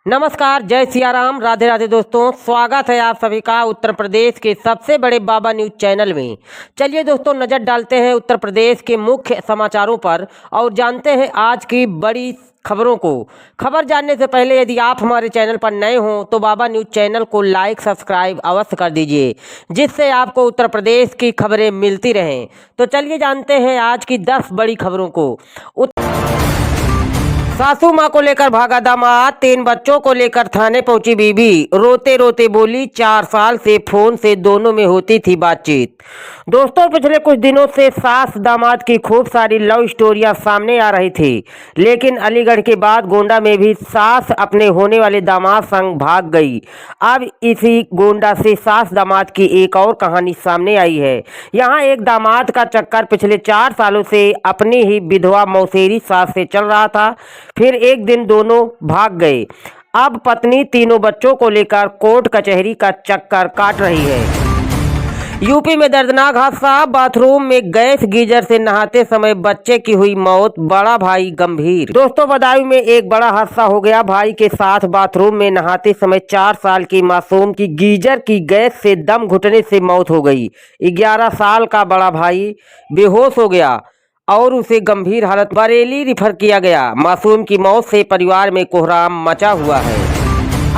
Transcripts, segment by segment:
नमस्कार, जय सिया राम, राधे राधे दोस्तों। स्वागत है आप सभी का उत्तर प्रदेश के सबसे बड़े बाबा न्यूज चैनल में। चलिए दोस्तों, नज़र डालते हैं उत्तर प्रदेश के मुख्य समाचारों पर और जानते हैं आज की बड़ी खबरों को। खबर जानने से पहले यदि आप हमारे चैनल पर नए हों तो बाबा न्यूज चैनल को लाइक सब्सक्राइब अवश्य कर दीजिए, जिससे आपको उत्तर प्रदेश की खबरें मिलती रहें। तो चलिए जानते हैं आज की 10 बड़ी खबरों को। सासू मां को लेकर भागा दामाद, 3 बच्चों को लेकर थाने पहुंची बीबी। रोते रोते बोली 4 साल से फोन से दोनों में होती थी बातचीत। दोस्तों, पिछले कुछ दिनों से सास दामाद की खूब सारी लव स्टोरियां सामने आ रही थी, लेकिन अलीगढ़ के बाद गोंडा में भी सास अपने होने वाले दामाद संग भाग गई। अब इसी गोंडा से सास दामाद की एक और कहानी सामने आई है। यहाँ एक दामाद का चक्कर पिछले 4 सालों से अपनी ही विधवा मौसेरी सास से चल रहा था। फिर एक दिन दोनों भाग गए। अब पत्नी तीनों बच्चों को लेकर कोर्ट कचहरी का चक्कर काट रही है। यूपी में दर्दनाक हादसा, बाथरूम में गैस गीजर से नहाते समय बच्चे की हुई मौत, बड़ा भाई गंभीर। दोस्तों, बदायूं में एक बड़ा हादसा हो गया। भाई के साथ बाथरूम में नहाते समय 4 साल की मासूम की गीजर की गैस से दम घुटने से मौत हो गई। 11 साल का बड़ा भाई बेहोश हो गया और उसे गंभीर हालत बरेली रिफर किया गया। मासूम की मौत से परिवार में कोहराम मचा हुआ है।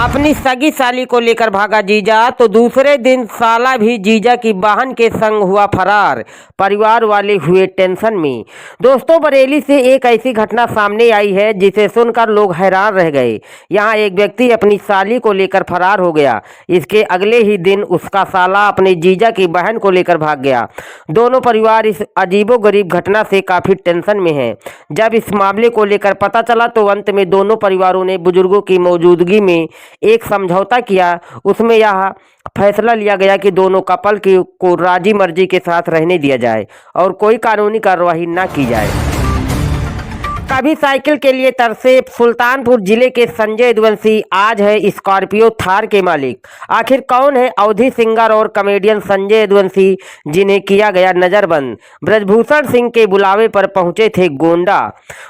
अपनी सगी साली को लेकर भागा जीजा तो दूसरे दिन साला भी जीजा की बहन के संग हुआ फरार। परिवार वाले हुए टेंशन में। दोस्तों, बरेली से एक ऐसी घटना सामने आई है जिसे सुनकर लोग हैरान रह गए। यहाँ एक व्यक्ति अपनी साली को लेकर फरार हो गया। इसके अगले ही दिन उसका साला अपने जीजा की बहन को लेकर भाग गया। दोनों परिवार इस अजीबोगरीब घटना से काफी टेंशन में हैं। जब इस मामले को लेकर पता चला तो अंत में दोनों परिवारों ने बुजुर्गों की मौजूदगी में एक समझौता किया। उसमें यह फैसला लिया गया कि दोनों कपल को राजी मर्जी के साथ रहने दिया जाए और कोई कानूनी कार्रवाई न की जाए। कभी साइकिल के लिए तरसे सुल्तानपुर जिले के संजय यदुवंशी आज है स्कॉर्पियो थार के मालिक। आखिर कौन है अवधि सिंगर और कॉमेडियन संजय यदुवंशी, जिन्हें किया गया नजरबंद? ब्रजभूषण सिंह के बुलावे पर पहुंचे थे गोंडा।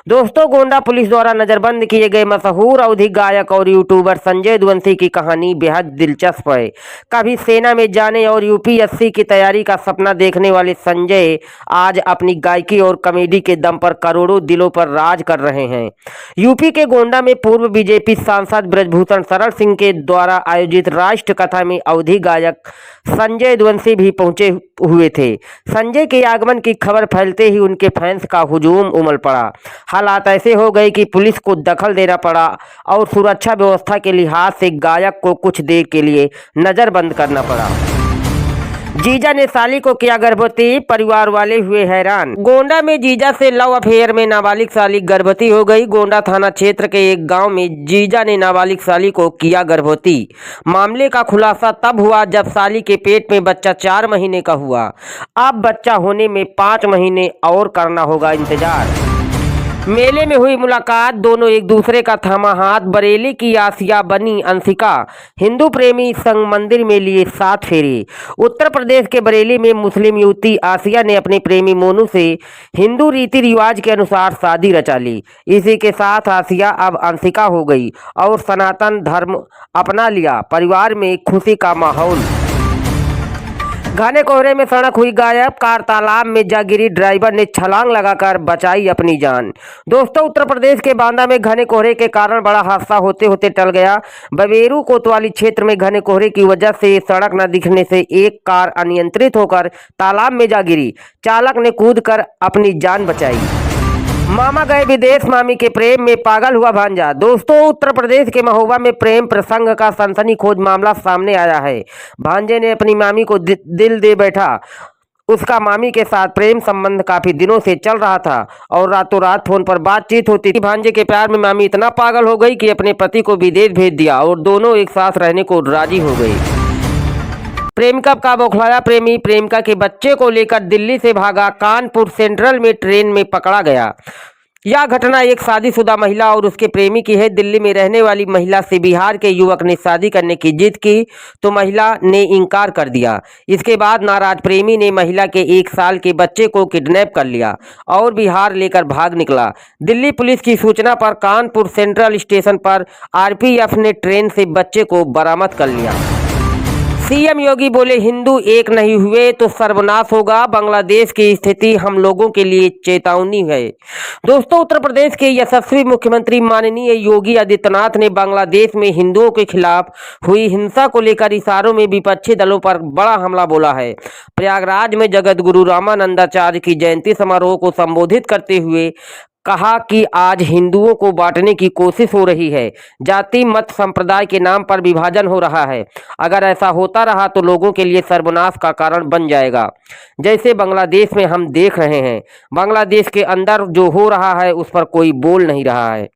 दोस्तों, गोंडा पुलिस द्वारा नजरबंद किए गए मशहूर अवधि गायक और यूट्यूबर संजय यदुवंशी की कहानी बेहद दिलचस्प है। कभी सेना में जाने और यूपीएससी की तैयारी का सपना देखने वाले संजय आज अपनी गायकी और कॉमेडी के दम पर करोड़ों दिलों पर राज कर रहे हैं। यूपी के गोंडा में पूर्व बीजेपी सांसद ब्रजभूषण शरण सिंह के द्वारा आयोजित राष्ट्र कथा में अवधि गायक संजय यदुवंशी भी पहुंचे हुए थे। संजय के आगमन की खबर फैलते ही उनके फैंस का हुजूम उमड़ पड़ा। हालात ऐसे हो गए कि पुलिस को दखल देना पड़ा और सुरक्षा व्यवस्था के लिहाज से गायक को कुछ देर के लिए नजरबंद करना पड़ा। जीजा ने साली को किया गर्भवती, परिवार वाले हुए हैरान। गोंडा में जीजा से लव अफेयर में नाबालिग साली गर्भवती हो गई। गोंडा थाना क्षेत्र के एक गांव में जीजा ने नाबालिग साली को किया गर्भवती। मामले का खुलासा तब हुआ जब साली के पेट में बच्चा 4 महीने का हुआ। अब बच्चा होने में 5 महीने और करना होगा इंतजार। मेले में हुई मुलाकात, दोनों एक दूसरे का थामा हाथ। बरेली की आसिया बनी अंशिका, हिंदू प्रेमी संग मंदिर में लिए 7 फेरे। उत्तर प्रदेश के बरेली में मुस्लिम युवती आसिया ने अपने प्रेमी मोनू से हिंदू रीति रिवाज के अनुसार शादी रचा ली। इसी के साथ आसिया अब अंशिका हो गई और सनातन धर्म अपना लिया। परिवार में खुशी का माहौल। घने कोहरे में सड़क हुई गायब, कार तालाब में जा गिरी, ड्राइवर ने छलांग लगाकर बचाई अपनी जान। दोस्तों, उत्तर प्रदेश के बांदा में घने कोहरे के कारण बड़ा हादसा होते होते टल गया। बबेरू कोतवाली क्षेत्र में घने कोहरे की वजह से सड़क न दिखने से एक कार अनियंत्रित होकर तालाब में जा गिरी। चालक ने कूदकर अपनी जान बचाई। मामा गए विदेश, मामी के प्रेम में पागल हुआ भांजा। दोस्तों, उत्तर प्रदेश के महोबा में प्रेम प्रसंग का सनसनीखेज मामला सामने आया है। भांजे ने अपनी मामी को दिल दे बैठा। उसका मामी के साथ प्रेम संबंध काफी दिनों से चल रहा था और रातों रात फोन पर बातचीत होती थी। भांजे के प्यार में मामी इतना पागल हो गई कि अपने पति को विदेश भेज दिया और दोनों एक साथ रहने को राजी हो गई। प्रेमिका का बौखलाया प्रेमी प्रेमिका के बच्चे को लेकर दिल्ली से भागा। कानपुर सेंट्रल में ट्रेन में पकड़ा गया। यह घटना एक शादीशुदा महिला और उसके प्रेमी की है। दिल्ली में रहने वाली महिला से बिहार के युवक ने शादी करने की जिद की तो महिला ने इनकार कर दिया। इसके बाद नाराज प्रेमी ने महिला के 1 साल के बच्चे को किडनैप कर लिया और बिहार लेकर भाग निकला। दिल्ली पुलिस की सूचना पर कानपुर सेंट्रल स्टेशन पर आरपीएफ ने ट्रेन से बच्चे को बरामद कर लिया। सीएम योगी बोले, हिंदू एक नहीं हुए तो सर्वनाश होगा। बांग्लादेश की स्थिति हम लोगों के लिए चेतावनी है। दोस्तों, उत्तर प्रदेश के यशस्वी मुख्यमंत्री माननीय योगी आदित्यनाथ ने बांग्लादेश में हिंदुओं के खिलाफ हुई हिंसा को लेकर इशारों में विपक्षी दलों पर बड़ा हमला बोला है। प्रयागराज में जगत गुरु रामानंदाचार्य की जयंती समारोह को संबोधित करते हुए कहा कि आज हिंदुओं को बांटने की कोशिश हो रही है। जाति मत संप्रदाय के नाम पर विभाजन हो रहा है। अगर ऐसा होता रहा तो लोगों के लिए सर्वनाश का कारण बन जाएगा। जैसे बांग्लादेश में हम देख रहे हैं, बांग्लादेश के अंदर जो हो रहा है उस पर कोई बोल नहीं रहा है।